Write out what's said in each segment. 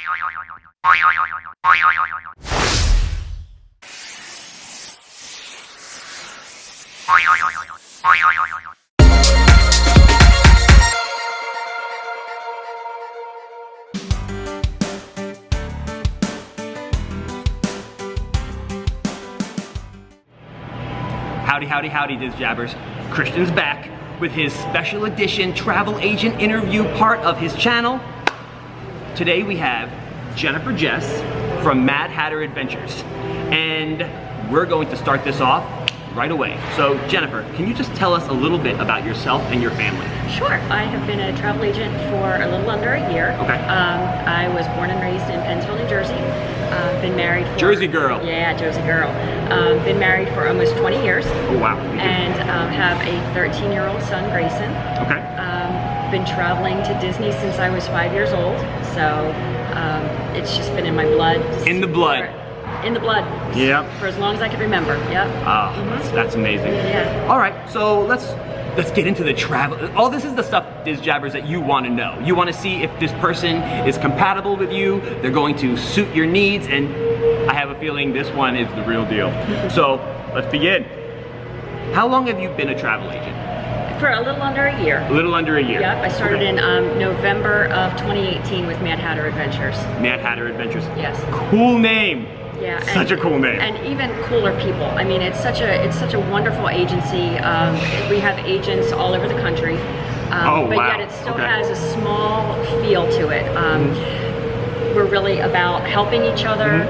Howdy, howdy, howdy, DizJabberz. Christian's back with his special edition travel agent interview part of his channel. Today we have Jennifer Jess from Mad Hatter Adventures. And we're going to start this off right away. So Jennifer, can you just tell us a little bit about yourself and your family? Sure. I have been a travel agent for a little under a year. Okay. I was born and raised in Pennsville, New Jersey. Been married for... Jersey girl. Yeah, Jersey girl. Been married for almost 20 years. Oh, wow. And have a 13-year-old son, Grayson. Okay. Been traveling to Disney since I was 5 years old. So it's just been in my blood. In the blood. In the blood. Yeah. For as long as I can remember. Yep. That's amazing. Yeah. All right, so let's get into the travel. All this is the stuff, DizJabberz, that you want to know. You want to see if this person is compatible with you, they're going to suit your needs, and I have a feeling this one is the real deal. So let's begin. How long have you been a travel agent? For a little under a year. A little under a year. Yep, I started in November of 2018 with Mad Hatter Adventures. Mad Hatter Adventures. Yes. Cool name. Yeah, such a cool name. And even cooler people. I mean, it's such a wonderful agency. We have agents all over the country, but yet it still has a small feel to it. We're really about helping each other.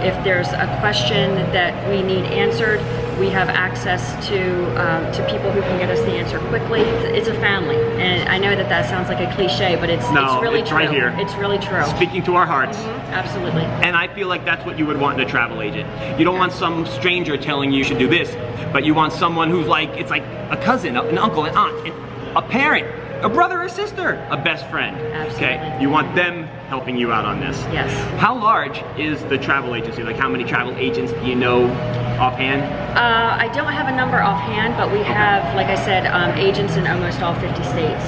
If there's a question that we need answered, we have access to people who can get us the answer quickly. It's a family, and I know that sounds like a cliche, but it's really true. Right here. It's really true. Speaking to our hearts. Absolutely. And I feel like that's what you would want in a travel agent. You don't want some stranger telling you should do this, but you want someone who's like, it's like a cousin, an uncle, an aunt, a parent, a brother or sister, a best friend. Absolutely. Okay, you want them helping you out on this. Yes. How large is the travel agency? Like, how many travel agents do you know offhand? I don't have a number offhand, but we have, like I said, agents in almost all 50 states.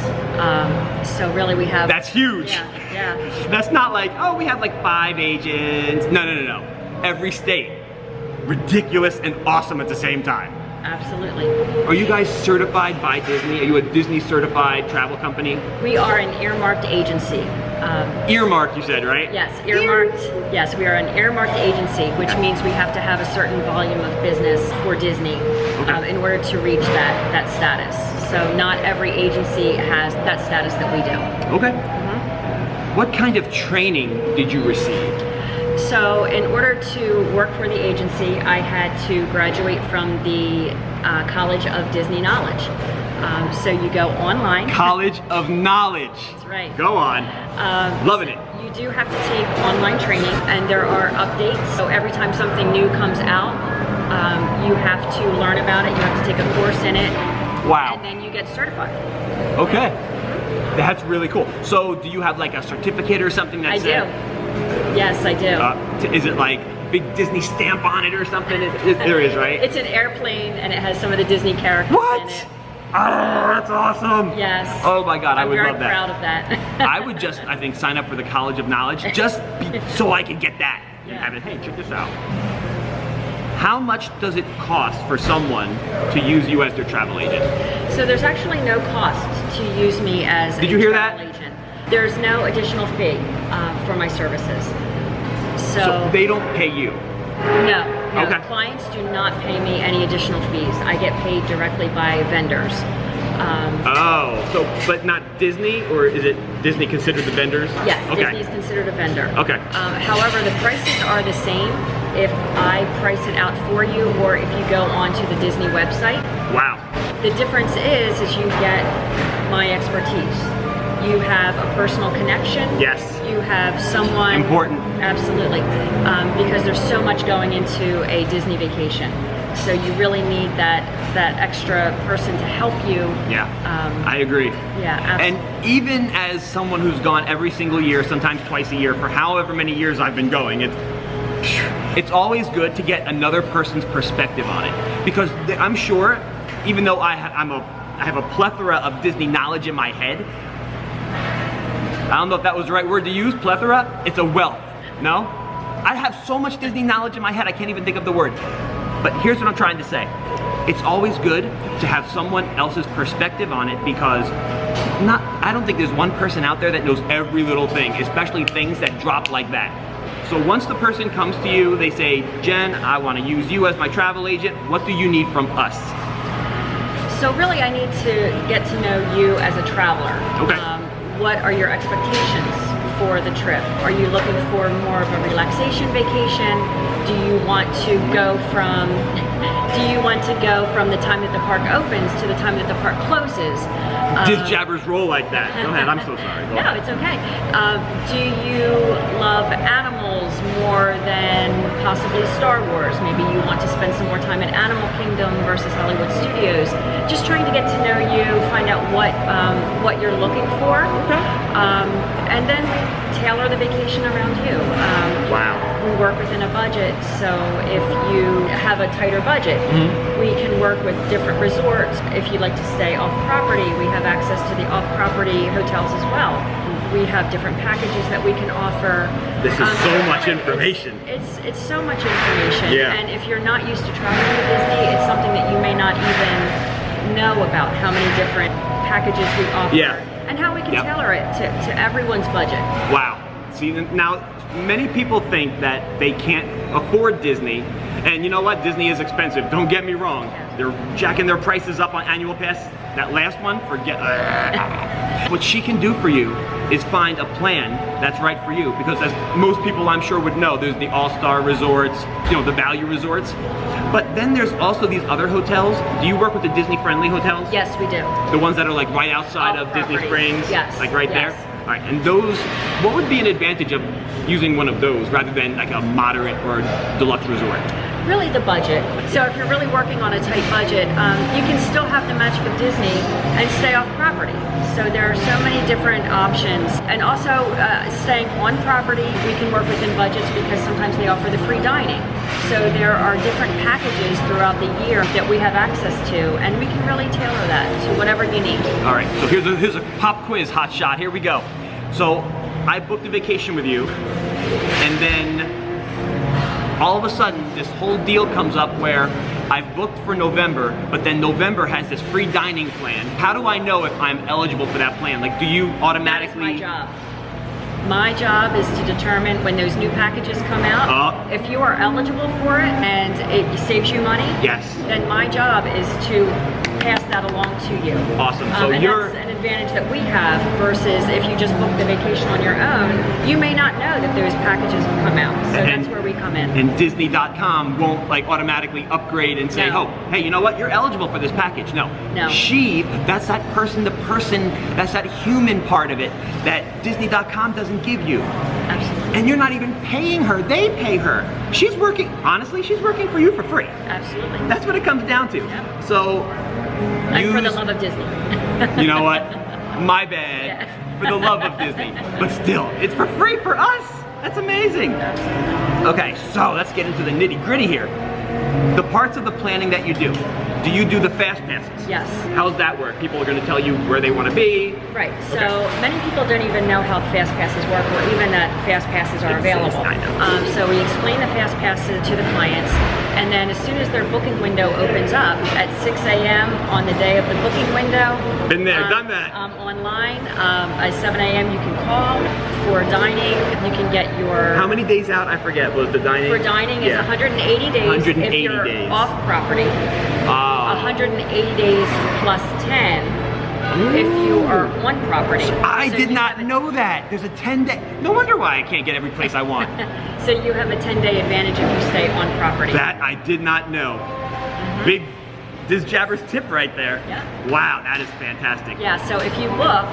So really we have... That's huge. Yeah. That's not like, oh, we have like 5 agents. No. Every state. Ridiculous and awesome at the same time. Absolutely. Are you guys certified by Disney? Are you a Disney certified travel company? We are an earmarked agency. Earmarked, you said, right? Yes, earmarked. Yes, we are an earmarked agency, which means we have to have a certain volume of business for Disney in order to reach that status. So not every agency has that status that we do. Okay. What kind of training did you receive? So in order to work for the agency, I had to graduate from the College of Disney Knowledge. So you go online. College of Knowledge. That's right. Go on. Loving it. You do have to take online training, and there are updates. So every time something new comes out, you have to learn about it. You have to take a course in it. Wow. And then you get certified. Okay. That's really cool. So do you have like a certificate or something that says? I do. Yes, I do. Is it like big Disney stamp on it or something? There is, right? It's an airplane, and it has some of the Disney characters in it. Oh, that's awesome. Yes. Oh my God, I would love that. I'm very proud of that. I would just, I think, sign up for the College of Knowledge so I could get that. Yeah. And have it, hey, check this out. How much does it cost for someone to use you as their travel agent? So there's actually no cost to use me as a travel agent. There's no additional fee for my services. So they don't pay you? No. Okay. Clients do not pay me any additional fees. I get paid directly by vendors. But not Disney, or is it Disney considered the vendors? Yes, Disney is considered a vendor. Okay. However, the prices are the same if I price it out for you or if you go onto the Disney website. Wow. The difference is you get my expertise. You have a personal connection. Yes. You have someone. Important. Absolutely. Because there's so much going into a Disney vacation. So you really need that extra person to help you. Yeah, I agree. Yeah, absolutely. And even as someone who's gone every single year, sometimes twice a year, for however many years I've been going, it's always good to get another person's perspective on it. Because I'm sure, even though I have a plethora of Disney knowledge in my head, I don't know if that was the right word to use, plethora. It's a wealth, no? I have so much Disney knowledge in my head, I can't even think of the word. But here's what I'm trying to say. It's always good to have someone else's perspective on it because I don't think there's one person out there that knows every little thing, especially things that drop like that. So once the person comes to you, they say, Jen, I want to use you as my travel agent. What do you need from us? So really I need to get to know you as a traveler. Okay. What are your expectations for the trip? Are you looking for more of a relaxation vacation? Do you want to go from the time that the park opens to the time that the park closes? DizJabberz roll like that. Go ahead, I'm so sorry. Go ahead. No, it's okay. Do you love animals more than possibly Star Wars? Maybe you want to spend some more time in Animal Kingdom versus Hollywood Studios. Just trying to get to know you, find out what you're looking for. Okay. And then tailor the vacation around you. Wow. We work within a budget, so if you have a tighter budget, we can work with different resorts. If you'd like to stay off-property, we have access to the off-property hotels as well. We have different packages that we can offer. This is so much information. It's so much information. Yeah. And if you're not used to traveling to Disney, it's something that you may not even know about, how many different packages we offer. Yeah. And how we can tailor it to everyone's budget. Wow. See, now many people think that they can't afford Disney, and you know what? Disney is expensive. Don't get me wrong. They're jacking their prices up on annual pass. That last one, forget. What she can do for you is find a plan that's right for you, because as most people I'm sure would know, there's the all-star resorts, you know, the value resorts. But then there's also these other hotels. Do you work with the Disney-friendly hotels? Yes, we do. The ones that are like right outside of Disney Springs? Yes. Like right there? All right, and those, what would be an advantage of using one of those rather than like a moderate or deluxe resort? Really the budget. So if you're really working on a tight budget, you can still have the magic of Disney and stay off property. So there are so many different options. And also staying on property, we can work within budgets because sometimes they offer the free dining. So there are different packages throughout the year that we have access to, and we can really tailor that to whatever you need. All right, so here's a pop quiz hot shot. Here we go. So I booked a vacation with you, and then all of a sudden this whole deal comes up where I've booked for November, but then November has this free dining plan. How do I know if I'm eligible for that plan? Like, do you automatically? That is my job. My job is to determine when those new packages come out, if you are eligible for it and it saves you money, yes, then my job is to pass that along to you. Awesome. So and that's an advantage that we have versus if you just book the vacation on your own, you may not know that those packages will come out. So that's where we come in. And Disney.com won't like automatically upgrade and say, oh, hey, you know what? You're eligible for this package. No. No. That's that person to person, that's that human part of it that Disney.com doesn't give you. Absolutely. And you're not even paying her, they pay her. She's working, honestly, she's working for you for free. Absolutely. That's what it comes down to. Yep. So, and for the love of Disney. You know what? My bad. Yeah. For the love of Disney. But still, it's for free for us. That's amazing. Absolutely. Okay, so let's get into the nitty gritty here. The parts of the planning that you do you do the fast passes? Yes. How does that work? People are going to tell you where they want to be. Right, so many people don't even know how fast passes work or even that fast passes are available. I know. So we explain the fast passes to the clients, and then as soon as their booking window opens up at 6 a.m. on the day of the booking window. Been there, done that. Online, at 7 a.m. you can call for dining. You can get your... How many days out, I forget, was the dining? For dining, it's 180 days 180 if you're days. off property. 180 days plus 10 if you are on property. I did not know that. There's a 10-day. No wonder why I can't get every place I want. So you have a 10-day advantage if you stay on property. That I did not know. Big DizJabberz tip right there. Yeah. Wow, that is fantastic. Yeah, so if you book,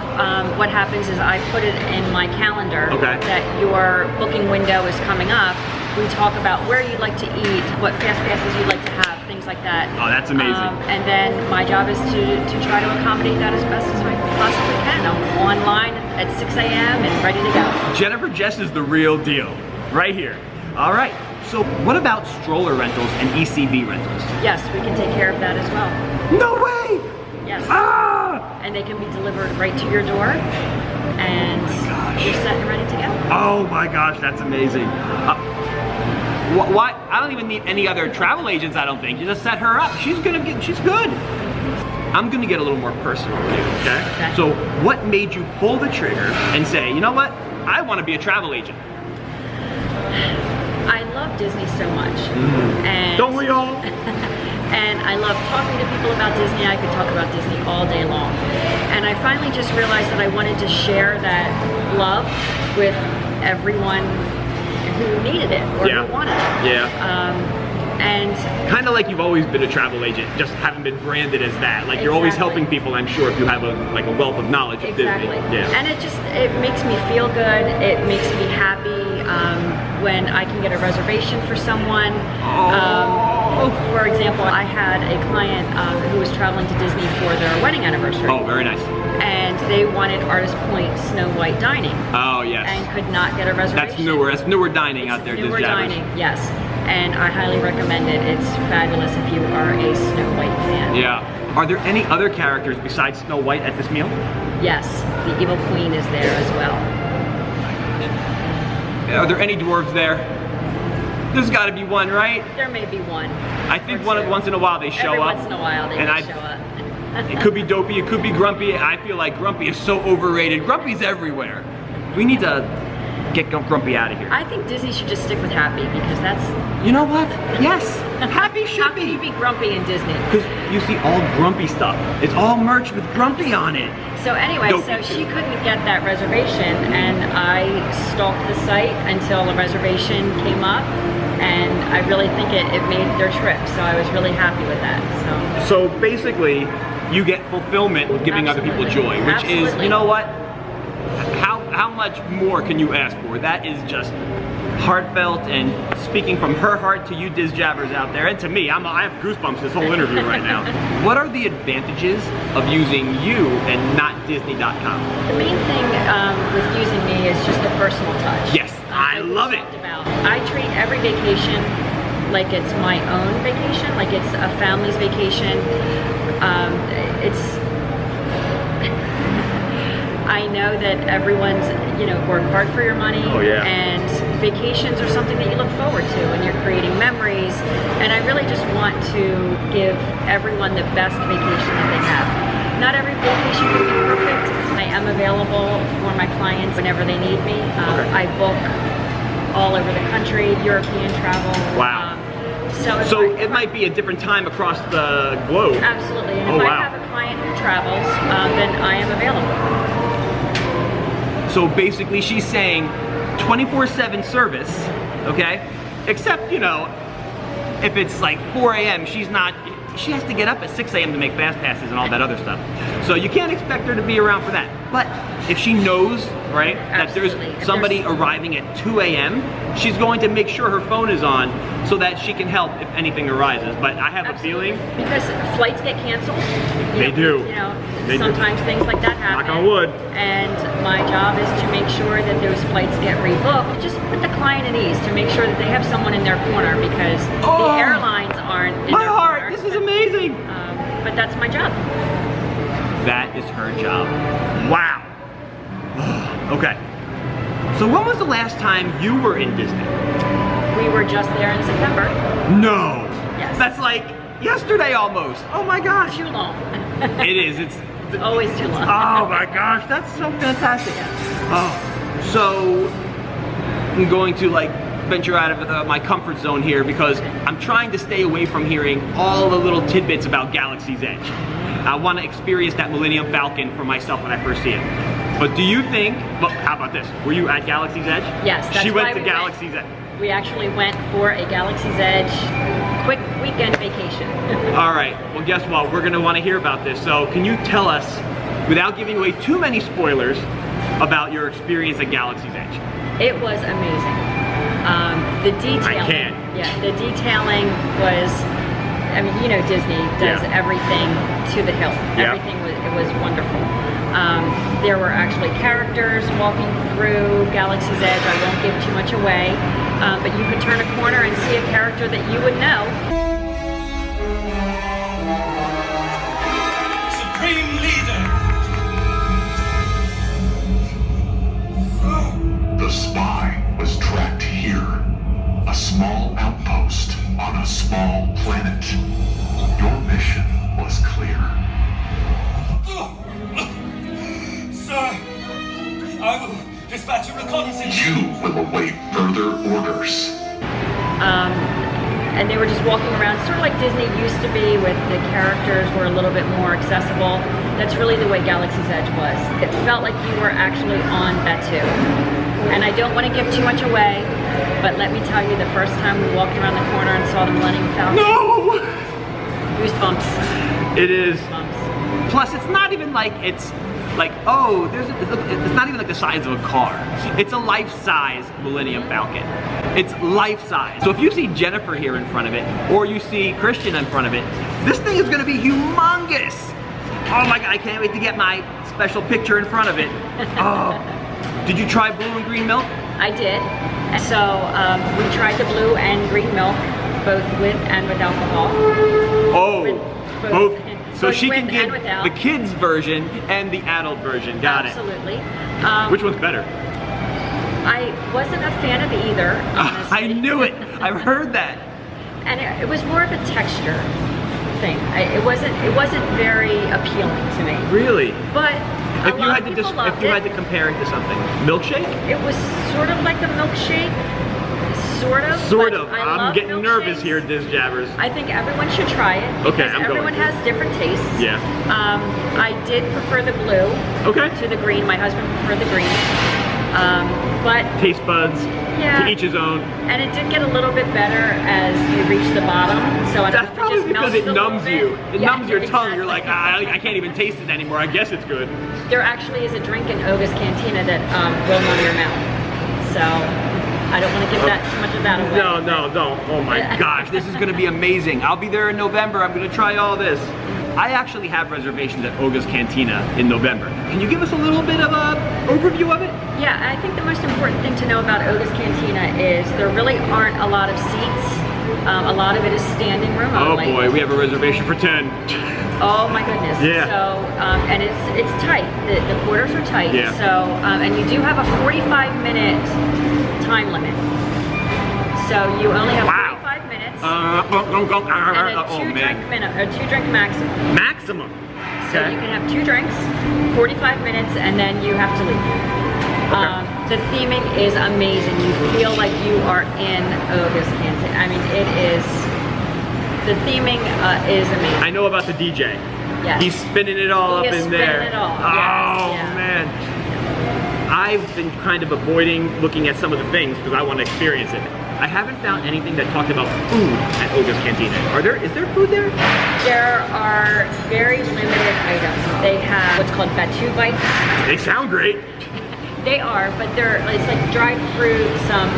what happens is I put it in my calendar that your booking window is coming up. We talk about where you'd like to eat, what fast passes you'd like to have, things like that. Oh, that's amazing. And then my job is to try to accommodate that as best as I possibly can. I'm online at 6 a.m. and ready to go. Jennifer Jess is the real deal, right here. All right, so what about stroller rentals and ECV rentals? Yes, we can take care of that as well. No way! Yes. Ah! And they can be delivered right to your door. And You're set and ready to go. Oh my gosh, that's amazing. Why? I don't even need any other travel agents, I don't think. You just set her up. She's good. I'm gonna get a little more personal with you, okay? So what made you pull the trigger and say, you know what? I wanna be a travel agent. I love Disney so much. And don't we all? And I love talking to people about Disney. I could talk about Disney all day long. And I finally just realized that I wanted to share that love with everyone who needed it or who wanted it. And kind of like you've always been a travel agent, just haven't been branded as that. Like you're always helping people, I'm sure, if you have a wealth of knowledge of Disney. And it makes me feel good. It makes me happy when I can get a reservation for someone. For example, I had a client who was traveling to Disney for their wedding anniversary. Oh, very nice. And they wanted Artist Point Snow White dining. Oh, yes. And could not get a reservation. That's newer dining out there, Newer dining, yes. And I highly recommend it. It's fabulous if you are a Snow White fan. Yeah. Are there any other characters besides Snow White at this meal? Yes, the Evil Queen is there as well. Are there any dwarves there? There's got to be one, right? There may be one. I think once in a while they show up. Every once in a while they show up. It could be Dopey, it could be Grumpy. I feel like Grumpy is so overrated. Grumpy's everywhere. We need to get Grumpy out of here. I think Disney should just stick with Happy because that's... You know what? Yes, Happy should How can you be Grumpy in Disney? Because you see all Grumpy stuff. It's all merch with Grumpy on it. So anyway, so she couldn't get that reservation and I stalked the site until the reservation came up. And I really think it made their trip, so I was really happy with that. So basically, you get fulfillment with giving other people joy, which is, you know what? How much more can you ask for? That is just heartfelt and speaking from her heart to you DizJabberz out there, and to me. I have goosebumps this whole interview right now. What are the advantages of using you and not Disney.com? The main thing with using me is just the personal touch. Yes, I love it. I treat every vacation like it's my own vacation, like it's a family's vacation. I know that everyone's, worked hard for your money. Oh, yeah. And vacations are something that you look forward to and you're creating memories. And I really just want to give everyone the best vacation that they have. Not every vacation can be perfect. I am available for my clients whenever they need me. I book all over the country, European travel. Wow. So it might be a different time across the globe. Absolutely. And if I have a client who travels, then I am available. So basically she's saying 24/7 service, okay? Except, if it's like 4 a.m., she has to get up at 6 a.m. to make fast passes and all that other stuff. So you can't expect her to be around for that. But if she knows, right, that there's somebody arriving at 2 a.m., she's going to make sure her phone is on so that she can help if anything arises. But I have a feeling... Because flights get canceled. They do. Sometimes things like that happen. Knock on wood. And my job is to make sure that those flights get rebooked. Just put the client at ease to make sure that they have someone in their corner because the airlines aren't in their corner. This is amazing. But that's my job. That is her job. Wow. Okay. So when was the last time you were in Disney? We were just there in September. No. Yes. That's like yesterday almost. Oh my gosh. Too long. It is. It's always too long. Oh my gosh, that's so fantastic. Oh, so I'm going to venture out of my comfort zone here because I'm trying to stay away from hearing all the little tidbits about Galaxy's Edge. I want to experience that Millennium Falcon for myself when I first see it. But do you think, well, how about this? Were you at Galaxy's Edge? Yes, that's She went to Galaxy's Edge. We actually went for a Galaxy's Edge quick weekend vacation. All right, well guess what? We're gonna wanna hear about this. So can you tell us, without giving away too many spoilers, about your experience at Galaxy's Edge? It was amazing. The detailing. I can. Yeah, the detailing was, Disney does everything to the hilt. Everything it was wonderful. There were actually characters walking through Galaxy's Edge. I won't give too much away, but you could turn a corner and see a character that you would know. Supreme Leader. small planet. Your mission was clear. Sir, I will dispatch a reconnaissance. You will await further orders. And they were just walking around, sort of like Disney used to be, with the characters were a little bit more accessible. That's really the way Galaxy's Edge was. It felt like you were actually on Batu. And I don't want to give too much away, but let me tell you, the first time we walked around the corner and saw the Millennium Falcon. No! Goosebumps. It is. Goosebumps. Plus, it's not even like it's like, oh, it's not even like the size of a car. It's a life-size Millennium Falcon. It's life-size. So if you see Jennifer here in front of it, or you see Christian in front of it, this thing is gonna be humongous. Oh my God, I can't wait to get my special picture in front of it. Oh. Did you try blue and green milk? I did. So we tried the blue and green milk, both with and with alcohol. Oh, both. So both she with can give and the kids version and the adult version. Got Absolutely. it. Which one's better? I wasn't a fan of either, honestly. I knew it. I've heard that. And it was more of a texture thing. It wasn't very appealing to me. Really? But If you had to compare it to something, milkshake? It was sort of like a milkshake. Sort of. Sort of. I I'm love getting nervous milkshakes. here, DizJabberz. I think everyone should try it. Okay, Because I'm going everyone to. has different tastes. Yeah. I did prefer the blue Okay. to the green. My husband preferred the green. But Taste buds, Yeah. to each his own. and it did get a little bit better as you reach the bottom. So I don't That's know if it probably just because melted it a little numbs bit. you. It Yeah, numbs your tongue. exactly. You're like, I can't even taste it anymore. I guess it's good. There actually is a drink in Oga's Cantina that will numb your mouth. So I don't want to give that too much of that away. No, don't. Oh my gosh, this is gonna be amazing. I'll be there in November. I'm gonna try all this. I actually have reservations at Oga's Cantina in November. Can you give us a little bit of an overview of it? Yeah, I think the most important thing to know about Oga's Cantina is there really aren't a lot of seats. A lot of it is standing room Oh only. boy, we have a reservation for 10. Oh my goodness. Yeah. So, and it's tight. The quarters are tight. Yeah. So, and you do have a 45-minute time limit. So you only have Wow. 45 minutes. And and a oh man. two drink maximum. Maximum. So you can have 2 drinks, 45 minutes, and then you have to leave. The theming is amazing. You feel like you are in Oga's Cantina. I mean, it is. The theming is amazing. I know about the DJ. Yes. He's spinning it all He up is in there. spinning it all, Oh yes, yeah. man. I've been kind of avoiding looking at some of the things because I want to experience it. I haven't found anything that talked about food at Oga's Cantina. Is there food there? There are very limited items. They have what's called Batu bites. They sound great. They are, but it's like dried fruit, some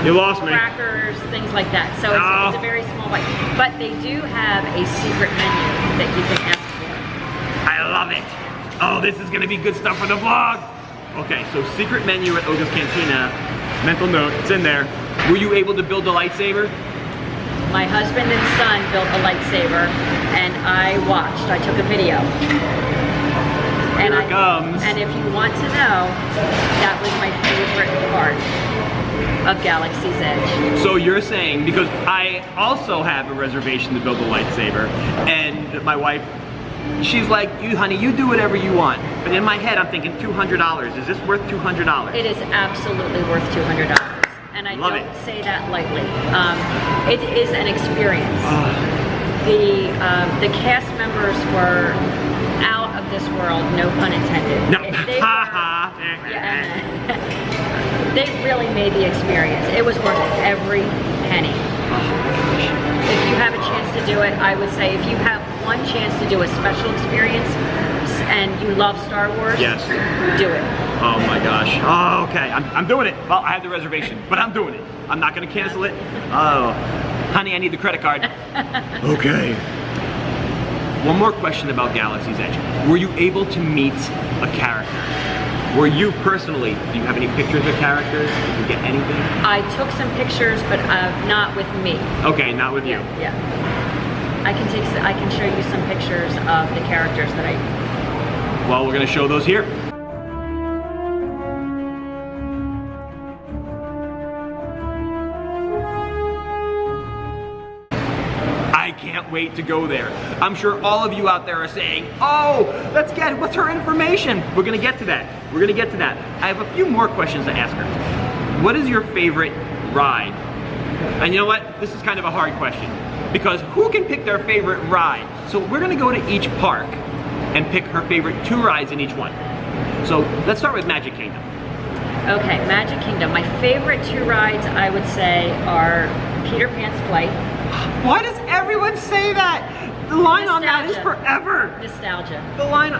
You lost me. crackers, things like that. So it's a very small bite. But they do have a secret menu that you can ask for. I love it. Oh, this is gonna be good stuff for the vlog. Okay, so secret menu at Oga's Cantina. Mental note, it's in there. Were you able to build a lightsaber? My husband and son built a lightsaber, and I watched. I took a video. Here it comes. And if you want to know, that was my favorite part of Galaxy's Edge. So you're saying, because I also have a reservation to build a lightsaber, and my wife, she's like, honey, you do whatever you want. But in my head, I'm thinking $200. Is this worth $200? It is absolutely worth $200. And I don't say that lightly. It is an experience. The cast members were out of this world, no pun intended. No. They really made the experience. It was worth every penny. If you have a chance to do it, I would say if you have one chance to do a special experience and you love Star Wars, yes, do it. Oh my gosh. Oh, okay. I'm doing it. Well, I have the reservation, but I'm doing it. I'm not going to cancel it. Oh, honey, I need the credit card. Okay. One more question about Galaxy's Edge. Were you able to meet a character? Were you personally, do you have any pictures of characters? Did you get anything? I took some pictures, but not with me. Okay, not with you. Yeah. I can show you some pictures of the characters that I. Well, we're going to show those here. can't wait to go there. I'm sure all of you out there are saying, oh, what's her information? We're gonna get to that. We're gonna get to that. I have a few more questions to ask her. What is your favorite ride? And you know what? This is kind of a hard question because who can pick their favorite ride? So we're gonna go to each park and pick her favorite 2 rides in each one. So let's start with Magic Kingdom. Okay, Magic Kingdom. My favorite 2 rides, I would say, are Peter Pan's Flight. Why does everyone say that? The line on that is forever. Nostalgia. The line,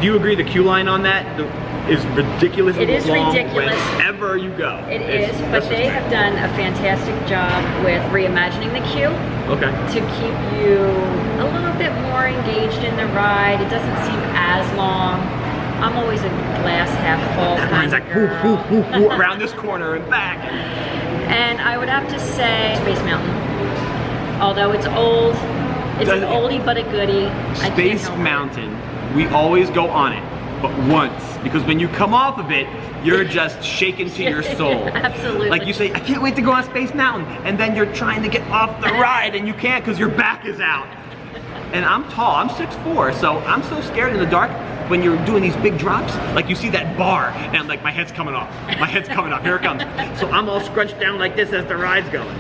do you agree the queue line on that is ridiculous? It is long ridiculous. Wherever you go. It is, but they have done a fantastic job with reimagining the queue. Okay. To keep you a little bit more engaged in the ride. It doesn't seem as long. I'm always a glass half full kind Mine's of like girl. whoo, whoo, whoo, around this corner and back. And I would have to say Space Mountain. Although it's old, it's an oldie but a goodie. Space Mountain, we always go on it, but once. Because when you come off of it, you're just shaken to your soul. Absolutely. Like you say, I can't wait to go on Space Mountain. And then you're trying to get off the ride and you can't because your back is out. And I'm tall, I'm 6'4", so I'm so scared in the dark when you're doing these big drops. Like you see that bar, and I'm like, my head's coming off. My head's coming off, here it comes. So I'm all scrunched down like this as the ride's going.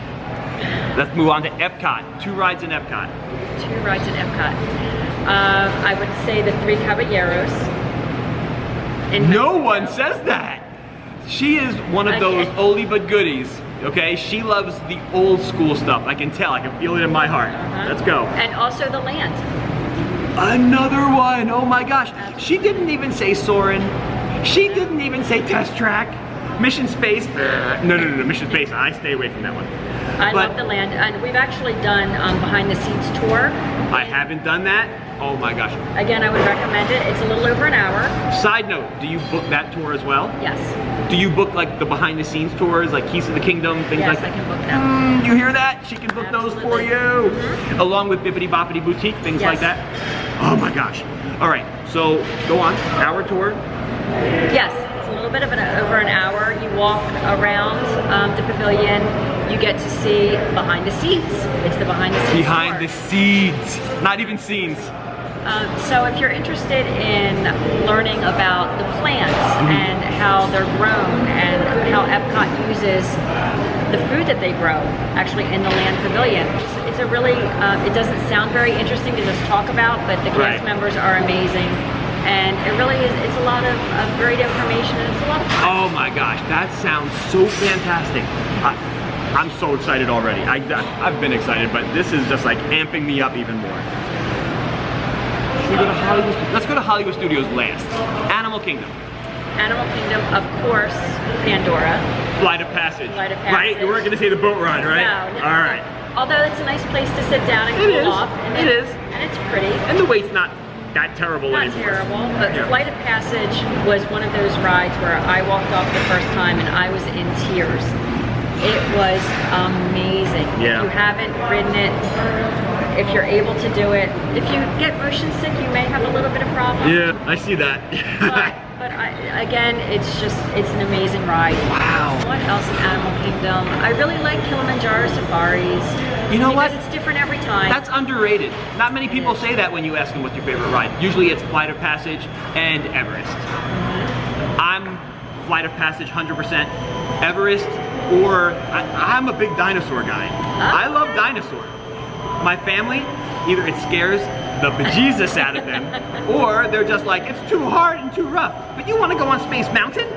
Let's move on to Epcot. 2 rides in Epcot. 2 rides in Epcot. I would say the 3 Caballeros. No one says that. She is one of those oldie but goodies. Okay, she loves the old school stuff. I can tell, I can feel it in my heart. Let's go. And also the land. Another one, oh my gosh. She didn't even say Soarin'. She didn't even say Test Track. Mission Space, no, Mission Space, I stay away from that one. I love the land, and we've actually done behind the scenes tour. I haven't done that. Oh my gosh. Again, I would recommend it. It's a little over an hour. Side note, do you book that tour as well? Yes. Do you book like the behind the scenes tours, like Keys to the Kingdom, things like that? Yes, I can book them. You hear that? She can book those for you. Along with Bibbidi Boppidi Boutique, things like that. Oh my gosh. All right, so go on, hour tour. Yes, it's a little bit of over an hour. You walk around the pavilion. You get to see behind the scenes. It's the behind the scenes Behind tour. the scenes, not even scenes. So if you're interested in learning about the plants and how they're grown and how Epcot uses the food that they grow actually in the land pavilion, it's a really, it doesn't sound very interesting to just talk about, but the cast members are amazing. And it really is, it's a lot of great information and it's a lot of fun. Oh my gosh, that sounds so fantastic. I'm so excited already. I've been excited, but this is just like amping me up even more. Should we go to Hollywood? Let's go to Hollywood Studios last. Animal Kingdom. Animal Kingdom, of course, Pandora. Flight of Passage. Flight of Passage. Right? You weren't going to say the boat ride, right? No. All right. Although it's a nice place to sit down and cool off. And it is. And it's pretty. And the wait's not that terrible Not anymore. terrible, but Flight of Passage was one of those rides where I walked off the first time and I was in tears. It was amazing. Yeah. If you haven't ridden it, if you're able to do it, if you get motion sick, you may have a little bit of problem. Yeah, I see that. But again, it's an amazing ride. Wow. What else in Animal Kingdom? I really like Kilimanjaro safaris. You know what? Because it's different every time. That's underrated. Not many people say that when you ask them what's your favorite ride. Usually it's Flight of Passage and Everest. I'm Flight of Passage 100%. Everest, or I'm a big dinosaur guy. I love dinosaurs. My family, either it scares the bejesus out of them, or they're just like, it's too hard and too rough. But you want to go on Space Mountain?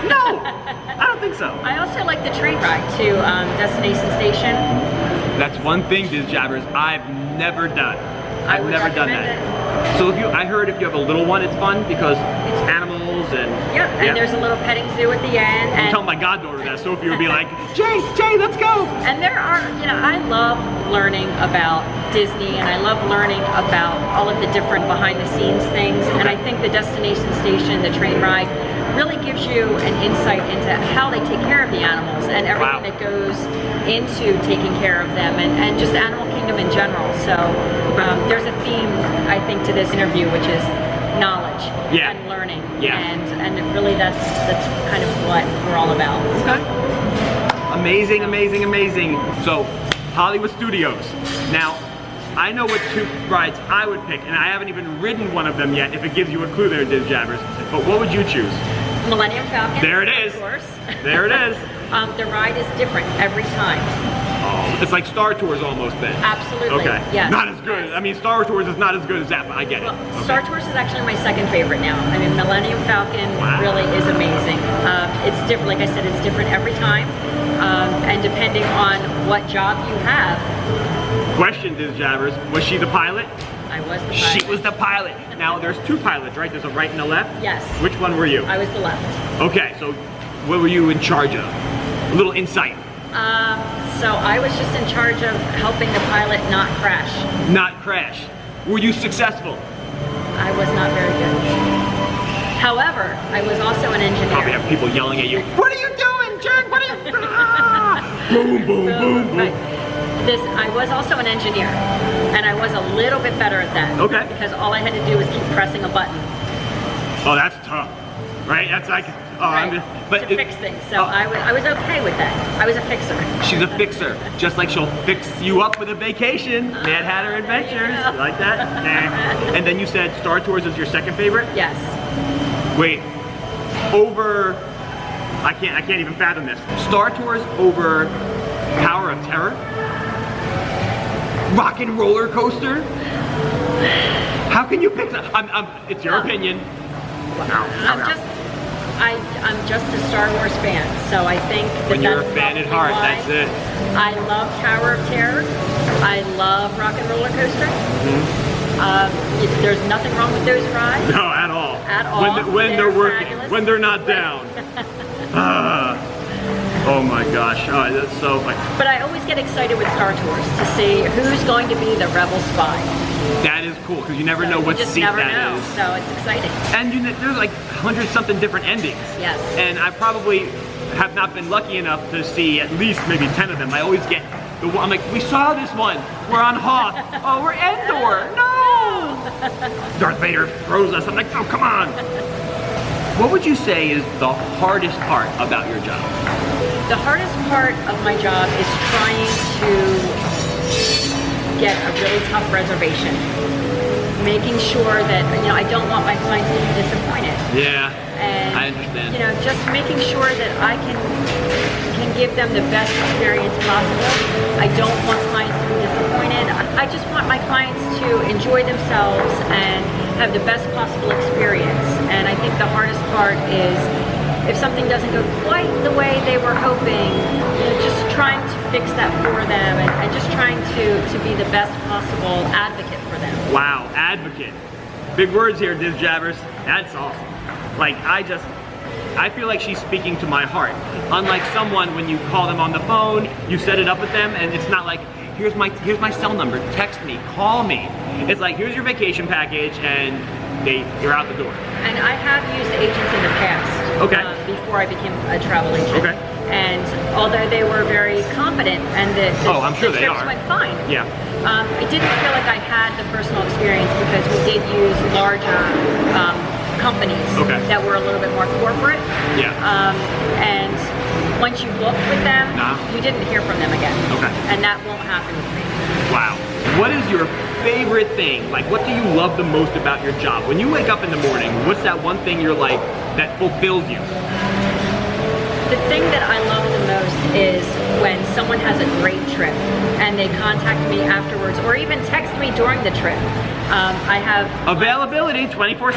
No, I don't think so. I also like the train ride to Destination Station. That's one thing, DizJabberz, I've never done. I would never done recommend that. So I heard if you have a little one, it's fun because it's animals and... Yep, and there's a little petting zoo at the end. I tell my goddaughter that, Sophie would be like, Jay, let's go. And there are, I love learning about Disney and I love learning about all of the different behind the scenes things. And I think the Destination Station, the train ride, really gives you an insight into how they take care of the animals and everything that goes into taking care of them and just Animal Kingdom in general. So there's a theme, I think, to this interview, which is knowledge and learning. And really that's kind of what we're all about. Amazing, amazing, amazing. So Hollywood Studios. Now, I know what 2 rides I would pick, and I haven't even ridden one of them yet, if it gives you a clue there, DizJabberz. But what would you choose? Millennium Falcon. There it is. Of course. There it is. The ride is different every time. Oh, it's like Star Tours almost then. Absolutely. Okay. Yes. Not as good. I mean, Star Tours is not as good as that, but I get it. Well, Okay. Star Tours is actually my second favorite now. I mean, Millennium Falcon really is amazing. It's different, like I said, it's different every time. And depending on what job you have. Question, DizJabberz, was she the pilot? I was the pilot. She was the pilot. Now, there's 2 pilots, right? There's a right and a left? Yes. Which one were you? I was the left. Okay, so what were you in charge of? A little insight. So I was just in charge of helping the pilot not crash. Not crash. Were you successful? I was not very good. However, I was also an engineer. Probably have people yelling at you. What are you doing, Jack? What are you doing? Boom, boom, boom, boom. Right. I was also an engineer, and I was a little bit better at that. Okay. Because all I had to do was keep pressing a button. Oh, that's tough, right? That's like, Right, to fix things. So I was okay with that. I was a fixer. She's a fixer, just like she'll fix you up with a vacation. Mad Hatter Adventures, go. like that. And then you said Star Tours is your second favorite? Yes. Wait, over, I can't even fathom this. Star Tours over Tower of Terror? Rock and Roller Coaster? How can you pick that? It's your opinion. I'm just a Star Wars fan, so I think that When you're a that's fan at probably heart, why. that's it. I love Tower of Terror. I love Rock and Roller Coaster. There's nothing wrong with those rides. No, at all. At all. When they're working, fabulous. when they're not down. Oh my gosh, oh, that's so funny. But I always get excited with Star Tours to see who's going to be the rebel spy. That is cool, because you never know what you just seat never that know, is. so it's exciting. And there's like 100-something different endings. Yes. And I probably have not been lucky enough to see at least maybe 10 of them. I always get the one, I'm like, we saw this one. We're on Hoth. Oh, we're Endor. No! Darth Vader throws us. I'm like, oh, come on. What would you say is the hardest part about your job? The hardest part of my job is trying to get a really tough reservation. Making sure that, I don't want my clients to be disappointed. Yeah, And, I understand. Just making sure that I can give them the best experience possible. I don't want clients to be disappointed. I just want my clients to enjoy themselves and have the best possible experience. And I think the hardest part is if something doesn't go quite the way they were hoping, just trying to fix that for them and just trying to be the best possible advocate for them. Wow, advocate. Big words here, DizJabberz. That's awesome. Like, I feel like she's speaking to my heart. Unlike someone, when you call them on the phone, you set it up with them, and it's not like, here's my cell number, text me, call me. It's like, here's your vacation package, and you're out the door. And I have used agents in the past. Okay. Before I became a travel agent. Okay. And although they were very competent and the I'm sure they trips are. went fine. Yeah. I didn't feel like I had the personal experience because we did use larger companies that were a little bit more corporate. Yeah. And once you booked with them, you didn't hear from them again. Okay. And that won't happen with me. Wow. What is your favorite thing? Like, what do you love the most about your job? When you wake up in the morning, what's that one thing you're like, that fulfills you? The thing that I love the most is when someone has a great trip and they contact me afterwards or even text me during the trip. I have availability 24/7.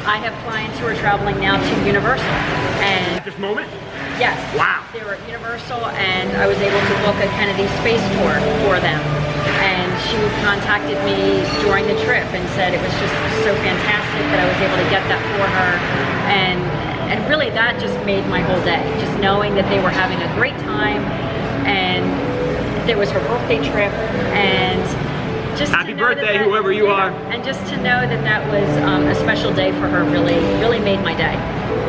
I have clients who are traveling now to Universal. And at this moment? Yes. Wow. They were at Universal and I was able to book a Kennedy space tour for them. And she contacted me during the trip and said it was just so fantastic that I was able to get that for her. And really that just made my whole day. Just knowing that they were having a great time and it was her birthday trip and just happy birthday, whoever you are. And just to know that that was a special day for her really made my day.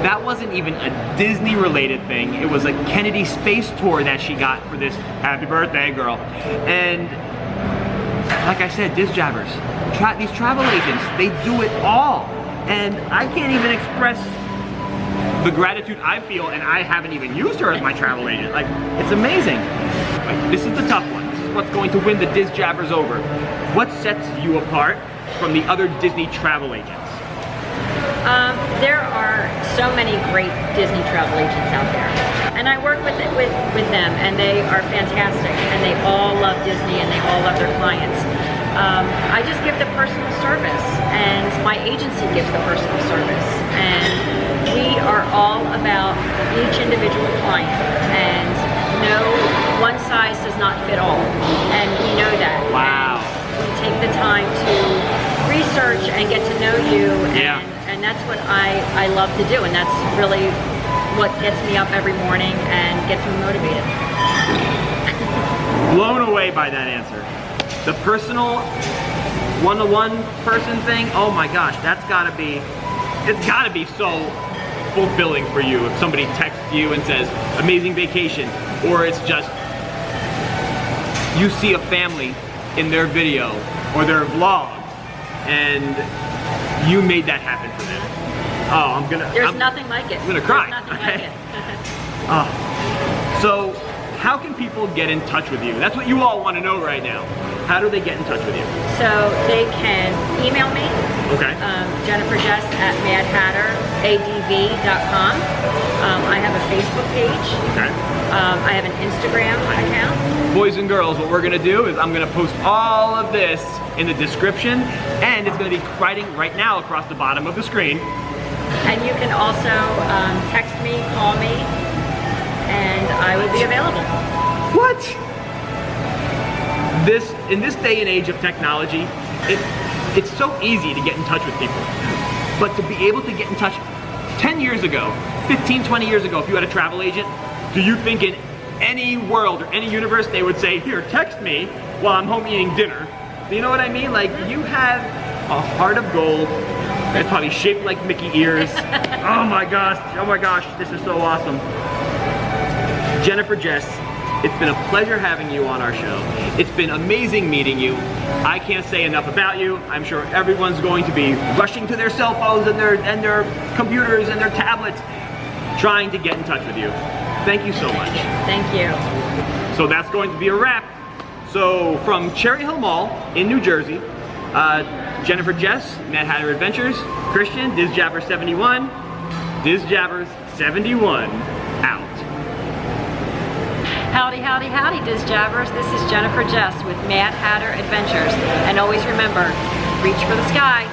That wasn't even a Disney related thing. It was a Kennedy space tour that she got for this happy birthday girl. And like I said, DizJabberz, these travel agents, they do it all. And I can't even express the gratitude I feel, and I haven't even used her as my travel agent. Like, it's amazing. Like, this is the tough one. This is what's going to win the DizJabberz over. What sets you apart from the other Disney travel agents? There are so many great Disney travel agents out there, and I work with them, and they are fantastic, and they all love Disney, and they all love their clients. I just give the personal service, and my agency gives the personal service, and we are all about each individual client, and no one size does not fit all, and we know that. Wow. And we take the time to research and get to know you, and that's what I love to do, and that's really what gets me up every morning and gets me motivated. Blown away by that answer. The personal one-to-one person thing, oh my gosh, it's gotta be so fulfilling for you if somebody texts you and says, amazing vacation, or it's just, you see a family in their video or their vlog, and you made that happen for them. Oh, There's nothing like it. I'm gonna cry. There's nothing like it. So, how can people get in touch with you? That's what you all want to know right now. How do they get in touch with you? So they can email me. Okay. Jennifer Jess at madhatteradv.com. I have a Facebook page. Okay. I have an Instagram account. Boys and girls, what we're gonna do is I'm gonna post all of this in the description, and it's gonna be writing right now across the bottom of the screen. And you can also text me, call me, and I will be available. What? In this day and age of technology, it's so easy to get in touch with people. But to be able to get in touch 10 years ago, 15, 20 years ago, if you had a travel agent, do you think in any world or any universe they would say, here, text me while I'm home eating dinner? You know what I mean? Like, you have a heart of gold that's probably shaped like Mickey ears. Oh my gosh, this is so awesome. Jennifer Jess, it's been a pleasure having you on our show. It's been amazing meeting you. I can't say enough about you. I'm sure everyone's going to be rushing to their cell phones and their computers and their tablets, trying to get in touch with you. Thank you so much. Thank you. So that's going to be a wrap. So from Cherry Hill Mall in New Jersey, Jennifer Jess, Mad Hatter Adventures, Christian, DizJabberz71, DizJabberz71, out. Howdy, howdy, howdy, DizJabberz. This is Jennifer Jess with Mad Hatter Adventures. And always remember, reach for the sky.